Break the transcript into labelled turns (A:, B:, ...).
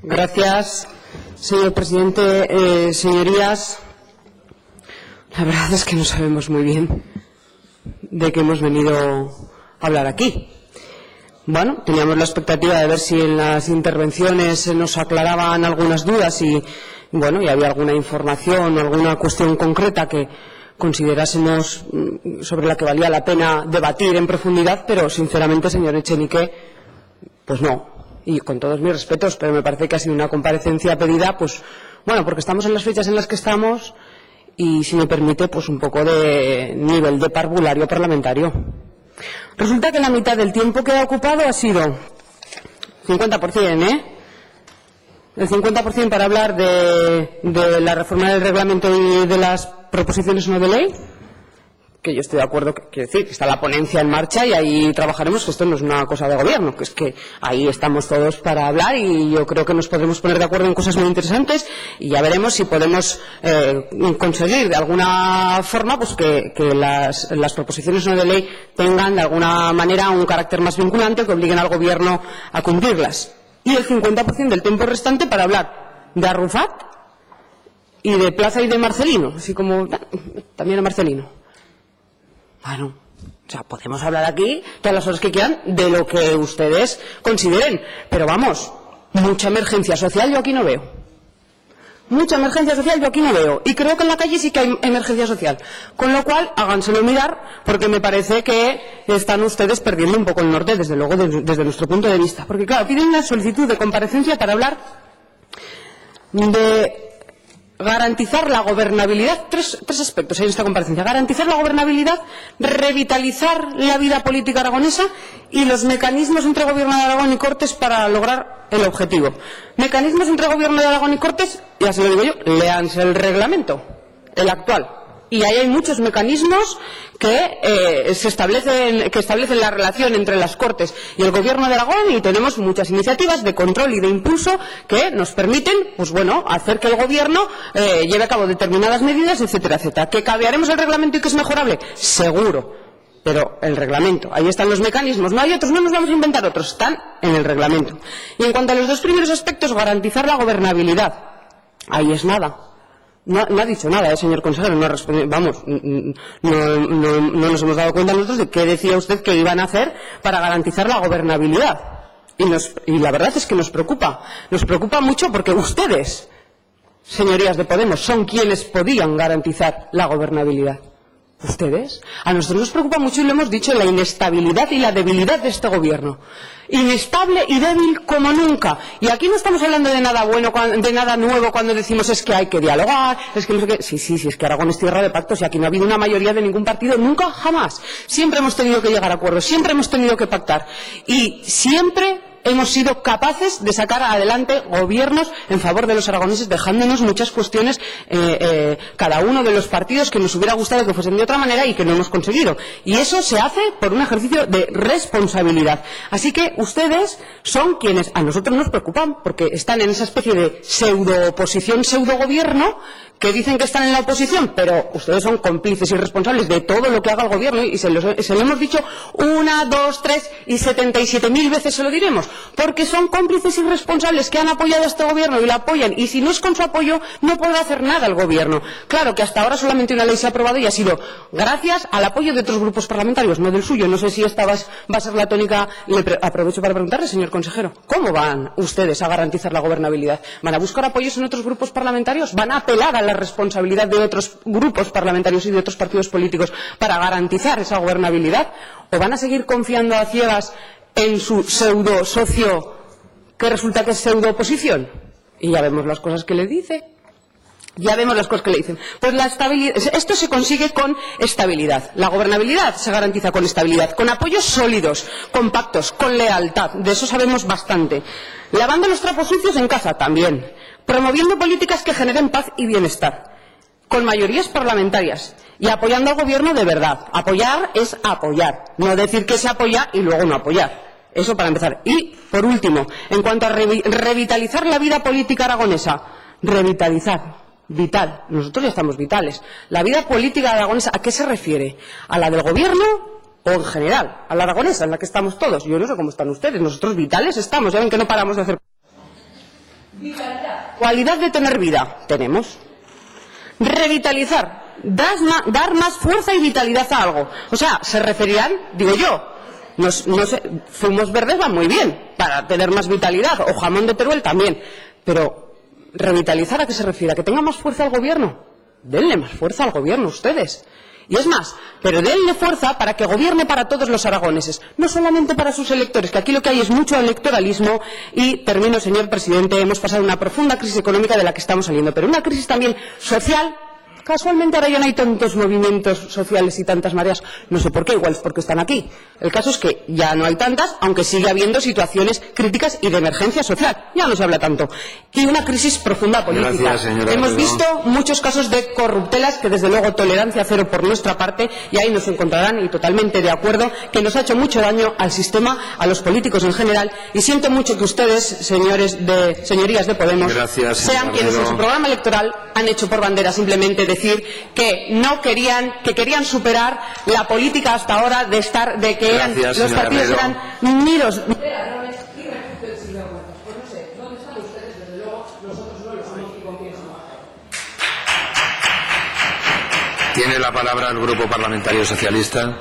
A: Gracias, señor presidente. Señorías, la verdad es que no sabemos muy bien de qué hemos venido a hablar aquí. Bueno, teníamos la expectativa de ver si en las intervenciones se nos aclaraban algunas dudas y había alguna información o alguna cuestión concreta que considerásemos sobre la que valía la pena debatir en profundidad, pero sinceramente, señor Echenique, pues no. Y con todos mis respetos, pero me parece que ha sido una comparecencia pedida, porque estamos en las fechas en las que estamos y, si me permite, un poco de nivel de parvulario parlamentario. Resulta que la mitad del tiempo que ha ocupado ha sido 50%, el 50% para hablar de la reforma del reglamento y de las proposiciones no de ley, que yo estoy de acuerdo, quiero decir, que está la ponencia en marcha y ahí trabajaremos, que esto no es una cosa de gobierno, que es que ahí estamos todos para hablar y yo creo que nos podremos poner de acuerdo en cosas muy interesantes y ya veremos si podemos conseguir de alguna forma que las proposiciones no de ley tengan de alguna manera un carácter más vinculante que obliguen al gobierno a cumplirlas. Y el 50% del tiempo restante para hablar de Arrufat y de Plaza y de Marcelino, así como también a Marcelino. Bueno, podemos hablar aquí todas las horas que quieran de lo que ustedes consideren, pero vamos, mucha emergencia social yo aquí no veo. Mucha emergencia social yo aquí no veo. Y creo que en la calle sí que hay emergencia social. Con lo cual, háganselo mirar, porque me parece que están ustedes perdiendo un poco el norte, desde luego, desde nuestro punto de vista. Porque, claro, piden una solicitud de comparecencia para hablar de garantizar la gobernabilidad, tres aspectos en esta comparecencia: garantizar la gobernabilidad, revitalizar la vida política aragonesa y los mecanismos entre Gobierno de Aragón y Cortes para lograr el objetivo. Mecanismos entre Gobierno de Aragón y Cortes, ya se lo digo yo, léanse el reglamento, el actual. Y ahí hay muchos mecanismos que establecen la relación entre las Cortes y el Gobierno de Aragón, y tenemos muchas iniciativas de control y de impulso que nos permiten, hacer que el Gobierno lleve a cabo determinadas medidas, etcétera, etcétera. ¿Que cambiaremos el reglamento y que es mejorable? Seguro. Pero el reglamento, ahí están los mecanismos, no hay otros, no nos vamos a inventar otros, están en el reglamento. Y en cuanto a los dos primeros aspectos, garantizar la gobernabilidad, ahí es nada. No ha dicho nada, señor consejero, no ha respondido, no nos hemos dado cuenta nosotros de qué decía usted que iban a hacer para garantizar la gobernabilidad. Y la verdad es que nos preocupa mucho, porque ustedes, señorías de Podemos, son quienes podían garantizar la gobernabilidad. ¿Ustedes? A nosotros nos preocupa mucho, y lo hemos dicho, la inestabilidad y la debilidad de este gobierno. Inestable y débil como nunca. Y aquí no estamos hablando de nada bueno, de nada nuevo cuando decimos es que hay que dialogar, es que no sé qué. Sí, es que Aragón es tierra de pactos y aquí no ha habido una mayoría de ningún partido, nunca, jamás. Siempre hemos tenido que llegar a acuerdos, siempre hemos tenido que pactar. Y siempre hemos sido capaces de sacar adelante gobiernos en favor de los aragoneses, dejándonos muchas cuestiones, cada uno de los partidos, que nos hubiera gustado que fuesen de otra manera y que no hemos conseguido. Y eso se hace por un ejercicio de responsabilidad. Así que ustedes son quienes a nosotros nos preocupan, porque están en esa especie de pseudo-oposición, pseudo-gobierno, que dicen que están en la oposición, pero ustedes son cómplices y responsables de todo lo que haga el gobierno, y se lo hemos dicho 1, 2, 3 y 77.000 veces se lo diremos, porque son cómplices y responsables que han apoyado a este gobierno y lo apoyan, y si no es con su apoyo no podrá hacer nada el gobierno. Claro que hasta ahora solamente una ley se ha aprobado y ha sido gracias al apoyo de otros grupos parlamentarios, no del suyo. No sé si esta va a ser la tónica. Aprovecho para preguntarle, señor consejero, ¿cómo van ustedes a garantizar la gobernabilidad? ¿Van a buscar apoyos en otros grupos parlamentarios? ¿Van a apelar a la responsabilidad de otros grupos parlamentarios y de otros partidos políticos para garantizar esa gobernabilidad? ¿O van a seguir confiando a ciegas en su pseudo socio, que resulta que es pseudo oposición? Y ya vemos las cosas que le dice. Pues la estabilidad, esto se consigue con estabilidad. La gobernabilidad se garantiza con estabilidad, con apoyos sólidos, con pactos, con lealtad. De eso sabemos bastante. Lavando los trapos sucios en casa, también. Promoviendo políticas que generen paz y bienestar, con mayorías parlamentarias, y apoyando al gobierno de verdad. Apoyar es apoyar, no decir que se apoya y luego no apoyar. Eso para empezar. Y, por último, en cuanto a revitalizar la vida política aragonesa, revitalizar. Vital. Nosotros ya estamos vitales. La vida política aragonesa, ¿a qué se refiere? ¿A la del gobierno o en general? ¿A la aragonesa, en la que estamos todos? Yo no sé cómo están ustedes. Nosotros vitales estamos. Ya ven que no paramos de hacer. Cualidad de tener vida, tenemos. Revitalizar, dar más fuerza y vitalidad a algo. O sea, se referirán, digo yo, no sé, zumos verdes van muy bien para tener más vitalidad, o jamón de Teruel también, pero revitalizar, ¿a qué se refiere? ¿A que tenga más fuerza el gobierno? Denle más fuerza al gobierno ustedes. Y es más, pero denle fuerza para que gobierne para todos los aragoneses, no solamente para sus electores, que aquí lo que hay es mucho electoralismo. Y termino, señor presidente, hemos pasado una profunda crisis económica de la que estamos saliendo, pero una crisis también social. Casualmente ahora ya no hay tantos movimientos sociales y tantas mareas, no sé por qué, igual es porque están aquí. El caso es que ya no hay tantas, aunque sigue habiendo situaciones críticas y de emergencia social, ya no se habla tanto. Y una crisis profunda política.
B: Gracias,
A: hemos visto muchos casos de corruptelas, que desde luego tolerancia cero por nuestra parte, y ahí nos encontrarán, y totalmente de acuerdo, que nos ha hecho mucho daño al sistema, a los políticos en general, y siento mucho que ustedes, señorías de Podemos, sean quienes en su programa electoral han hecho por bandera simplemente decir que no querían, que querían superar la política hasta ahora de que eran, los partidos eran nidos de ladrones y refugio del señor Huertas. Pues no sé, ¿dónde están ustedes? Desde luego, nosotros no lo somos y con quién somos.
B: Tiene la palabra el Grupo Parlamentario Socialista.